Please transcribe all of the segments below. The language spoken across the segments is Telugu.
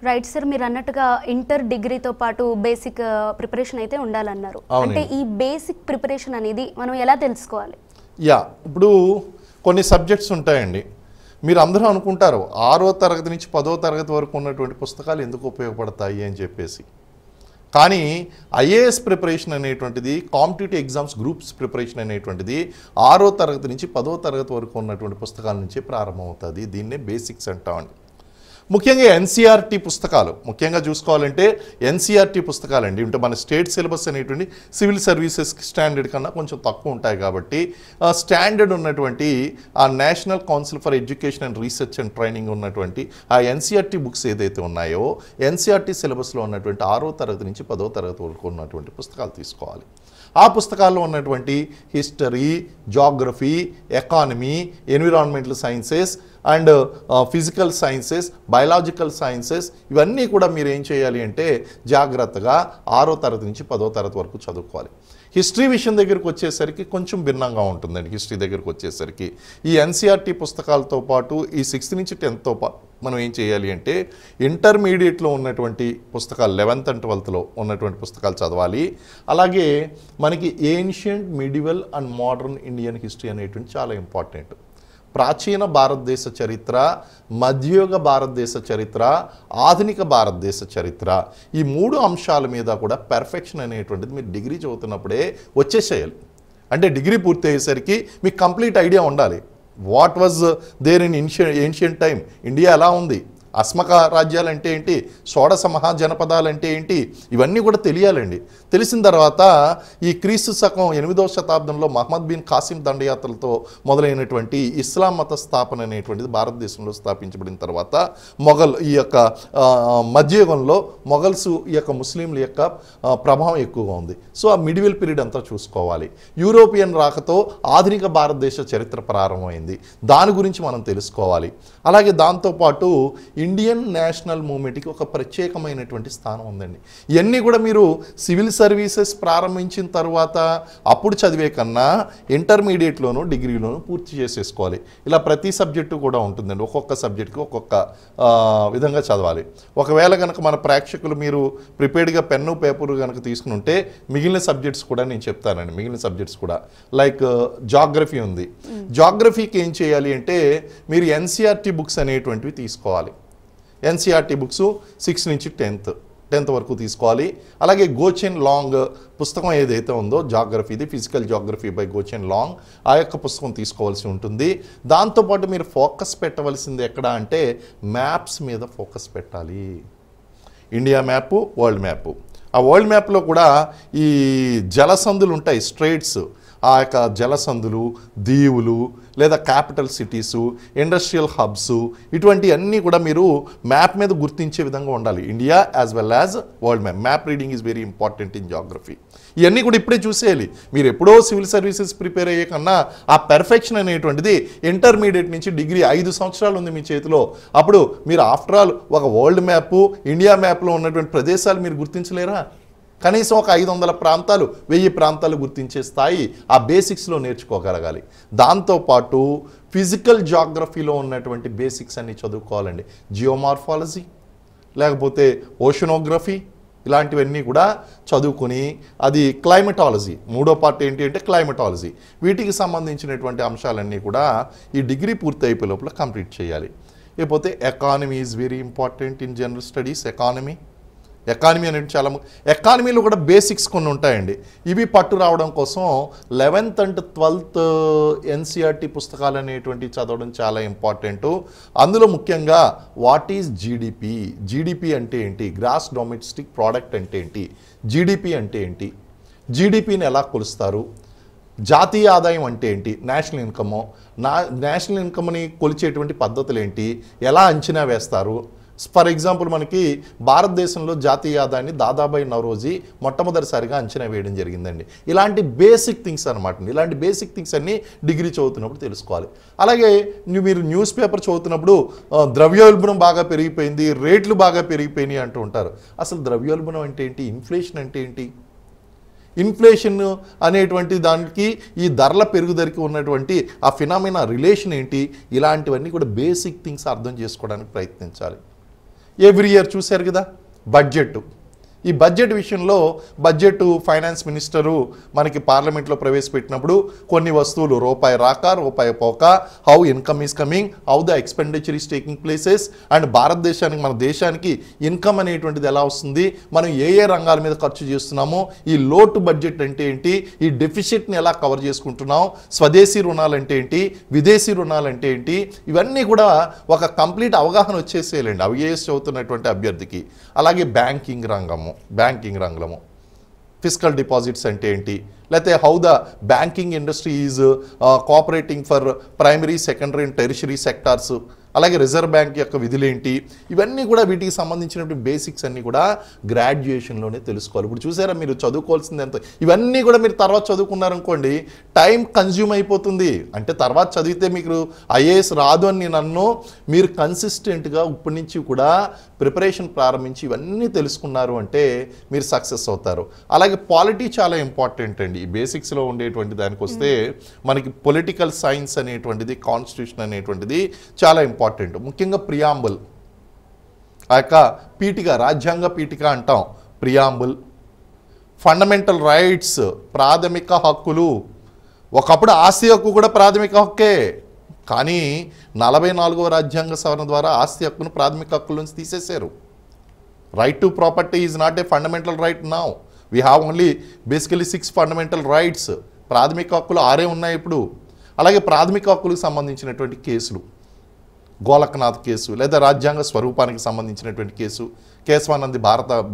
రైట్ సార్, మీరు అన్నట్టుగా ఇంటర్ డిగ్రీతో పాటు బేసిక్ ప్రిపరేషన్ అయితే ఉండాలన్నారు. అంటే ఈ బేసిక్ ప్రిపరేషన్ అనేది మనం ఎలా తెలుసుకోవాలి? ఇప్పుడు కొన్ని సబ్జెక్ట్స్ ఉంటాయండి. మీరు అందరూ అనుకుంటారు 6వ తరగతి నుంచి 10వ తరగతి వరకు ఉన్నటువంటి పుస్తకాలు ఎందుకు ఉపయోగపడతాయి అని చెప్పేసి. కానీ ఐఏఎస్ ప్రిపరేషన్ అనేటువంటిది, కాంపిటేటివ్ ఎగ్జామ్స్ గ్రూప్స్ ప్రిపరేషన్ అనేటువంటిది 6వ తరగతి నుంచి 10వ తరగతి వరకు ఉన్నటువంటి పుస్తకాల నుంచి ప్రారంభమవుతుంది. దీన్నే బేసిక్స్ అంటామండి. ముఖ్యంగా ఎన్సీఆర్టీ పుస్తకాలు ముఖ్యంగా చూసుకోవాలంటే ఎన్సీఆర్టీ పుస్తకాలండి. అంటే మన స్టేట్ సిలబస్ అనేటువంటి సివిల్ సర్వీసెస్ స్టాండర్డ్ కన్నా కొంచెం తక్కువ ఉంటాయి కాబట్టి స్టాండర్డ్ ఉన్నటువంటి ఆ national council for education and research and training ఉన్నటువంటి ఆ ఎన్సీఆర్టీ బుక్స్ ఏదైతే ఉన్నాయో ఎన్సీఆర్టీ సిలబస్లో ఉన్నటువంటి 6వ తరగతి నుంచి 10వ తరగతి వరకు ఉన్నటువంటి పుస్తకాలు తీసుకోవాలి. ఆ పుస్తకాల్లో ఉన్నటువంటి history, geography, economy, environmental sciences and physical sciences, biological sciences ఇవన్నీ కూడా మీరు ఏం చేయాలి అంటే జాగ్రత్తగా 6వ తరగతి నుంచి 10వ తరగతి వరకు చదువుకోవాలి. హిస్టరీ విషయం దగ్గరికి వచ్చేసరికి కొంచెం భిన్నంగా ఉంటుందండి. హిస్టరీ దగ్గరికి వచ్చేసరికి ఈ ఎన్సీఆర్టీ పుస్తకాలతో పాటు ఈ 6th నుంచి 10thతో పాటు మనం ఏం చేయాలి అంటే ఇంటర్మీడియట్లో ఉన్నటువంటి పుస్తకాలు 11th and 12thలో ఉన్నటువంటి పుస్తకాలు చదవాలి. అలాగే మనకి ancient, medieval and modern Indian history అనేటువంటి చాలా ఇంపార్టెంట్. ప్రాచీన భారతదేశ చరిత్ర, మధ్యయుగ భారతదేశ చరిత్ర, ఆధునిక భారతదేశ చరిత్ర ఈ 3 అంశాల మీద కూడా పెర్ఫెక్షన్ అనేటువంటిది మీరు డిగ్రీ చదువుతున్నప్పుడే వచ్చేసేయాలి. అంటే డిగ్రీ పూర్తి అయ్యేసరికి మీకు కంప్లీట్ ఐడియా ఉండాలి. What was there in ancient time, India ఎలా ఉంది, అస్మక రాజ్యాలు అంటే ఏంటి, షోడశ మహాజనపదాలు అంటే ఏంటి, ఇవన్నీ కూడా తెలియాలండి. తెలిసిన తర్వాత ఈ క్రీస్తు శకం 8వ శతాబ్దంలో మహమ్మద్ బిన్ కాసిం దండయాత్రలతో మొదలైనటువంటి ఇస్లాం మత స్థాపన అనేటువంటిది భారతదేశంలో స్థాపించబడిన తర్వాత ఈ యొక్క మధ్యయుగంలో మొఘల్స్ ఈ యొక్క ముస్లింల యొక్క ప్రభావం ఎక్కువగా ఉంది. సో ఆ మిడివల్ పీరియడ్ అంతా చూసుకోవాలి. యూరోపియన్ రాకతో ఆధునిక భారతదేశ చరిత్ర ప్రారంభమైంది, దాని గురించి మనం తెలుసుకోవాలి. అలాగే దాంతోపాటు ఇండియన్ నేషనల్ మూవ్మెంట్కి ఒక ప్రత్యేకమైనటువంటి స్థానం ఉందండి. ఇవన్నీ కూడా మీరు సివిల్ సర్వీసెస్ ప్రారంభించిన తర్వాత అప్పుడు చదివే కన్నా ఇంటర్మీడియట్లోనూ డిగ్రీలోనూ పూర్తి చేసేసుకోవాలి. ఇలా ప్రతి సబ్జెక్టు కూడా ఉంటుందండి. ఒక్కొక్క సబ్జెక్టుకి ఒక్కొక్క విధంగా చదవాలి. ఒకవేళ కనుక మన ప్రేక్షకులు మీరు ప్రిపేర్డ్గా పెన్ను పేపరు కనుక తీసుకుని ఉంటే మిగిలిన సబ్జెక్ట్స్ కూడా నేను చెప్తానండి. మిగిలిన సబ్జెక్ట్స్ కూడా లైక్ జాగ్రఫీ ఉంది. జాగ్రఫీకి ఏం చేయాలి అంటే మీరు ఎన్సీఆర్టీ బుక్స్ అనేటువంటివి తీసుకోవాలి. ఎన్సీఆర్టీ బుక్స్ 6th నుంచి 10th వరకు తీసుకోవాలి. అలాగే గోచెన్ లాంగ్ పుస్తకం ఏదైతే ఉందో జాగ్రఫీది, ఫిజికల్ జాగ్రఫీ బై గోచెన్ లాంగ్, ఆ యొక్క పుస్తకం తీసుకోవాల్సి ఉంటుంది. దాంతోపాటు మీరు ఫోకస్ పెట్టవలసింది ఎక్కడ అంటే మ్యాప్స్ మీద ఫోకస్ పెట్టాలి. India map, world map. ఆ వరల్డ్ మ్యాప్లో కూడా ఈ జలసందులు ఉంటాయి, స్ట్రైట్స్. ఆ యొక్క జలసందులు, దీవులు లేదా క్యాపిటల్ సిటీసు, ఇండస్ట్రియల్ హబ్స్ ఇటువంటి అన్నీ కూడా మీరు మ్యాప్ మీద గుర్తించే విధంగా ఉండాలి. India as well as world map. Map reading is very important in geography. ఇవన్నీ కూడా ఇప్పుడే చూసేయాలి. మీరు ఎప్పుడో సివిల్ సర్వీసెస్ ప్రిపేర్ అయ్యే కన్నా ఆ పెర్ఫెక్షన్ అనేటువంటిది ఇంటర్మీడియట్ నుంచి డిగ్రీ 5 సంవత్సరాలు ఉంది మీ చేతిలో. అప్పుడు మీరు ఆఫ్టర్ ఆల్ ఒక వరల్డ్ మ్యాపు, ఇండియా మ్యాప్లో ఉన్నటువంటి ప్రదేశాలు మీరు గుర్తించలేరా? కనీసం ఒక 500 ప్రాంతాలు, 1000 ప్రాంతాలు గుర్తించే స్థాయి ఆ బేసిక్స్లో నేర్చుకోగలగాలి. దాంతోపాటు ఫిజికల్ జాగ్రఫీలో ఉన్నటువంటి బేసిక్స్ అన్ని చదువుకోవాలండి. జియోమార్ఫాలజీ లేకపోతే ఓషనోగ్రఫీ ఇలాంటివన్నీ కూడా చదువుకుని, అది క్లైమటాలజీ 3వ పార్ట్ ఏంటి అంటే క్లైమటాలజీ. వీటికి సంబంధించినటువంటి అంశాలన్నీ కూడా ఈ డిగ్రీ పూర్తి అయిపోయే లోపల కంప్లీట్ చేయాలి. లేకపోతే economy is very important in general studies. Economy అనేది చాలా ఎకానమీలో కూడా బేసిక్స్ కొన్ని ఉంటాయండి. ఇవి పట్టు రావడం కోసం 11th and 12th ఎన్సీఆర్టీ పుస్తకాలు అనేటువంటి చదవడం చాలా ఇంపార్టెంటు. అందులో ముఖ్యంగా వాట్ ఈజ్ జీడిపి, జీడిపి అంటే ఏంటి, గ్రాస్ డొమెస్టిక్ ప్రోడక్ట్ అంటే ఏంటి, జీడిపి అంటే ఏంటి, జీడిపిని ఎలా కొలుస్తారు, జాతీయ ఆదాయం అంటే ఏంటి, నేషనల్ ఇన్కమ్ని కొలిచేటువంటి పద్ధతులు ఏంటి, ఎలా అంచనా వేస్తారు. ఫర్ ఎగ్జాంపుల్ మనకి భారతదేశంలో జాతీయ ఆదాయాన్ని దాదాబాయి నౌరోజీ మొట్టమొదటిసారిగా అంచనా వేయడం జరిగిందండి. ఇలాంటి బేసిక్ థింగ్స్ అనమాట. ఇలాంటి బేసిక్ థింగ్స్ అన్నీ డిగ్రీ చదువుతున్నప్పుడు తెలుసుకోవాలి. అలాగే మీరు న్యూస్ పేపర్ చదువుతున్నప్పుడు ద్రవ్యోల్బణం బాగా పెరిగిపోయింది, రేట్లు బాగా పెరిగిపోయినాయి అంటూ ఉంటారు. అసలు ద్రవ్యోల్బణం అంటే ఏంటి, ఇన్ఫ్లేషన్ అంటే ఏంటి, ఇన్ఫ్లేషన్ అనేటువంటి దానికి ఈ ధరల పెరుగుదలకి ఉన్నటువంటి ఆ ఫినామినా రిలేషన్ ఏంటి, ఇలాంటివన్నీ కూడా బేసిక్ థింగ్స్ అర్థం చేసుకోవడానికి ప్రయత్నించాలి. ఎవ్రీ ఇయర్ చూశారు కదా బడ్జెట్. ఈ బడ్జెట్ విషయంలో బడ్జెట్ ఫైనాన్స్ మినిస్టరు మనకి పార్లమెంట్లో ప్రవేశపెట్టినప్పుడు కొన్ని వస్తువులు రూపాయి రాక రూపాయి పోక, how income is coming, how the expenditure is taking places, and భారతదేశానికి మన దేశానికి ఇన్కమ్ అనేటువంటిది ఎలా వస్తుంది, మనం ఏ ఏ రంగాల మీద ఖర్చు చేస్తున్నాము, ఈ లోటు బడ్జెట్ అంటే ఏంటి, ఈ డెఫిసిట్ని ఎలా కవర్ చేసుకుంటున్నాం, స్వదేశీ రుణాలు అంటే ఏంటి, విదేశీ రుణాలు అంటే ఏంటి, ఇవన్నీ కూడా ఒక కంప్లీట్ అవగాహన వచ్చేసేయాలండి ఐఏఎస్ చదువుతున్నటువంటి అభ్యర్థికి. అలాగే బ్యాంకింగ్ రంగము ఫిస్కల్ డిపాజిట్స్ అంటే ఏంటి, లేకపోతే how the banking industry is cooperating for primary, secondary and tertiary sectors, అలాగే రిజర్వ్ బ్యాంక్ యొక్క విధులేంటి, ఇవన్నీ కూడా వీటికి సంబంధించినటువంటి బేసిక్స్ అన్నీ కూడా గ్రాడ్యుయేషన్లోనే తెలుసుకోవాలి. ఇప్పుడు చూసారా మీరు చదువుకోవాల్సింది ఎంత, ఇవన్నీ కూడా మీరు తర్వాత చదువుకున్నారనుకోండి టైం కన్జ్యూమ్ అయిపోతుంది. అంటే తర్వాత చదివితే మీకు ఐఏఎస్ రాదు అని నేను అన్ను, మీరు కన్సిస్టెంట్గా ఇప్పటి నుంచి కూడా ప్రిపరేషన్ ప్రారంభించి ఇవన్నీ తెలుసుకున్నారు అంటే మీరు సక్సెస్ అవుతారు. అలాగే పాలిటీ చాలా ఇంపార్టెంట్ అండి. ఈ బేసిక్స్లో ఉండేటువంటి దానికి వస్తే మనకి పొలిటికల్ సైన్స్ అనేటువంటిది, కాన్స్టిట్యూషన్ అనేటువంటిది చాలా ఇంపార్టెంట్. ముఖ్యంగా ప్రియాంబుల్, ఆ యొక్క పీఠిక, రాజ్యాంగ పీఠిక అంటాం, ప్రియాంబుల్, ఫండమెంటల్ రైట్స్, ప్రాథమిక హక్కులు. ఒకప్పుడు ఆస్తి హక్కు కూడా ప్రాథమిక హక్కే, కానీ 44వ రాజ్యాంగ సవరణ ద్వారా ఆస్తి హక్కును ప్రాథమిక హక్కుల నుంచి తీసేశారు. Right to property is not a fundamental right now, we have only basically 6 fundamental rights. ప్రాథమిక హక్కులు 6 ఉన్నాయి ఇప్పుడు. అలాగే ప్రాథమిక హక్కులకు సంబంధించినటువంటి కేసులు, గోలక్నాథ్ కేసు, లేదా రాజ్యాంగ స్వరూపానికి సంబంధించినటువంటి కేసు, కేశవానంది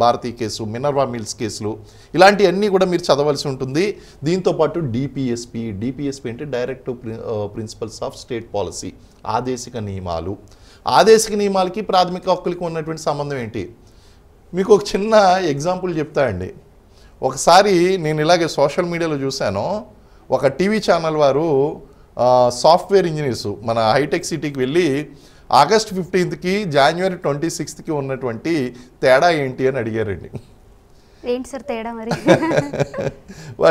భారతీ కేసు, మినర్వా మిల్స్ కేసులు, ఇలాంటివన్నీ కూడా మీరు చదవలసి ఉంటుంది. దీంతోపాటు డిపిఎస్పి అంటే directive principles of state policy, ఆదేశిక నియమాలు. ఆదేశిక నియమాలకి ప్రాథమిక హక్కులకి ఉన్నటువంటి సంబంధం ఏంటి? మీకు ఒక చిన్న ఎగ్జాంపుల్ చెప్తా అండి. ఒకసారి నేను ఇలాగే సోషల్ మీడియాలో చూశాను, ఒక టీవీ ఛానల్ వారు సాఫ్ట్వేర్ ఇంజనీర్స్ మన హైటెక్ సిటీకి వెళ్ళి ఆగస్ట్ 15కి జనవరి 26కి ఉన్నటువంటి తేడా ఏంటి అని అడిగారండి. ఏంటి సార్ తేడా మరి?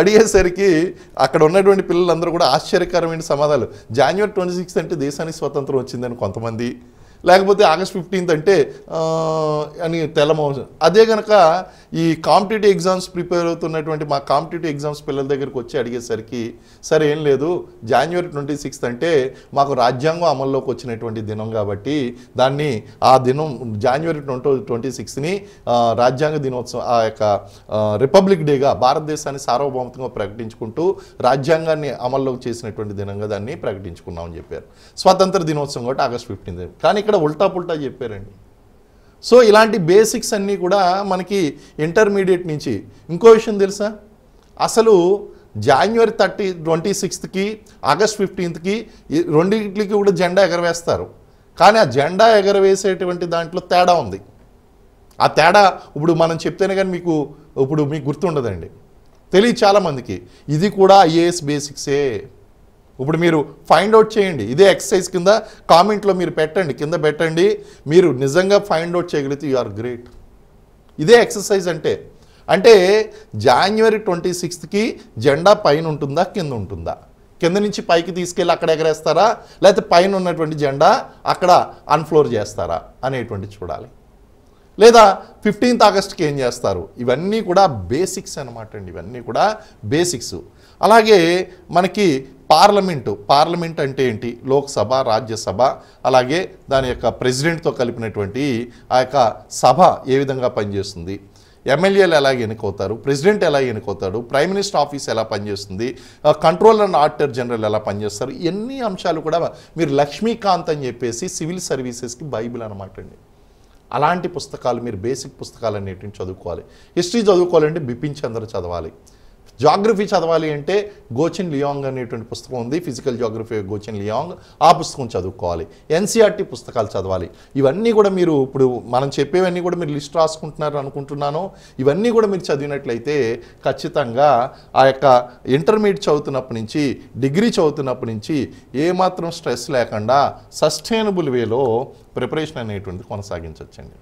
అడిగేసరికి అక్కడ ఉన్నటువంటి పిల్లలందరూ కూడా ఆశ్చర్యకరమైన సమాధానాలు. జనవరి 26 అంటే దేశానికి స్వతంత్రం వచ్చిందని కొంతమంది, లేకపోతే ఆగస్ట్ 15 అంటే అని తెల్లమోహన్. అదే కనుక ఈ కాంపిటేటివ్ ఎగ్జామ్స్ ప్రిపేర్ అవుతున్నటువంటి మా కాంపిటేటివ్ ఎగ్జామ్స్ పిల్లల దగ్గరికి వచ్చి అడిగేసరికి సరే ఏం లేదు, జనవరి 26 అంటే మాకు రాజ్యాంగం అమల్లోకి వచ్చినటువంటి దినం కాబట్టి దాన్ని ఆ దినం జనవరి 26ని రాజ్యాంగ దినోత్సవం, ఆ యొక్క రిపబ్లిక్ డేగా భారతదేశాన్ని సార్వభౌమత్వంగా ప్రకటించుకుంటూ రాజ్యాంగాన్ని అమల్లోకి చేసినటువంటి దినంగా దాన్ని ప్రకటించుకున్నామని చెప్పారు. స్వాతంత్ర దినోత్సవం కాబట్టి ఆగస్ట్ 15. కానీ ఇక్కడ ఉల్టా పుల్టా చెప్పారండి. సో ఇలాంటి బేసిక్స్ అన్నీ కూడా మనకి ఇంటర్మీడియట్ నుంచి. ఇంకో విషయం తెలుసా, అసలు జనవరి 26కి ఆగస్ట్ 15కి రెండింటికి కూడా జెండా ఎగరవేస్తారు. కానీ ఆ జెండా ఎగరవేసేటువంటి దాంట్లో తేడా ఉంది. ఆ తేడా ఇప్పుడు మనం చెప్తేనే కానీ మీకు గుర్తుండదండి, తెలియదు చాలామందికి. ఇది కూడా ఐఏఎస్ బేసిక్సే. ఇప్పుడు మీరు ఫైండ్ అవుట్ చేయండి, ఇదే ఎక్సర్సైజ్ కింద కామెంట్లో మీరు పెట్టండి, కింద పెట్టండి. మీరు నిజంగా ఫైండ్ అవుట్ చేయగలిగితే యు ఆర్ గ్రేట్. ఇదే ఎక్సర్సైజ్ అంటే జనవరి 26కి జెండా పైన ఉంటుందా కింద ఉంటుందా, కింద నుంచి పైకి తీసుకెళ్ళి అక్కడ ఎగరేస్తారా, లేకపోతే పైన ఉన్నటువంటి జెండా అక్కడ అన్ఫ్లోర్ చేస్తారా అనేటువంటి చూడాలి. లేదా 15th ఆగస్ట్కి ఏం చేస్తారు, ఇవన్నీ కూడా బేసిక్స్ అనమాట అండి. ఇవన్నీ కూడా బేసిక్స్. అలాగే మనకి పార్లమెంట్ అంటే ఏంటి, లోక్సభ, రాజ్యసభ, అలాగే దాని యొక్క ప్రెసిడెంట్తో కలిపినటువంటి ఆ యొక్క సభ ఏ విధంగా పనిచేస్తుంది, ఎమ్మెల్యేలు ఎలా ఎన్నుకోతారు, ప్రెసిడెంట్ ఎలా ఎన్నుకోతాడు, ప్రైమ్ మినిస్టర్ ఆఫీస్ ఎలా పనిచేస్తుంది, కంట్రోలర్ అండ్ ఆడిటర్ జనరల్ ఎలా పనిచేస్తారు, ఎన్ని అంశాలు కూడా మీరు లక్ష్మీకాంత్ అని చెప్పేసి సివిల్ సర్వీసెస్కి బైబిల్ అనమాట అండి. అలాంటి పుస్తకాలు మీరు బేసిక్ పుస్తకాలు అనేటివి చదువుకోవాలి. హిస్టరీ చదువుకోవాలంటే బిపిన్ చంద్ర చదవాలి. జాగ్రఫీ చదవాలి అంటే గోచిన్ లియాంగ్ అనేటువంటి పుస్తకం ఉంది, ఫిజికల్ జాగ్రఫీ గోచిన్ లియాంగ్, ఆ పుస్తకం చదువుకోవాలి. ఎన్సీఆర్టీ పుస్తకాలు చదవాలి. ఇవన్నీ కూడా మీరు ఇప్పుడు మనం చెప్పేవన్నీ కూడా మీరు లిస్ట్ రాసుకుంటున్నారు అనుకుంటున్నాను. ఇవన్నీ కూడా మీరు చదివినట్లయితే ఖచ్చితంగా ఆ యొక్క ఇంటర్మీడియట్ చదువుతున్నప్పటి నుంచి, డిగ్రీ చదువుతున్నప్పటి నుంచి ఏమాత్రం స్ట్రెస్ లేకుండా సస్టైనబుల్ వేలో ప్రిపరేషన్ అనేటువంటిది కొనసాగించవచ్చండి.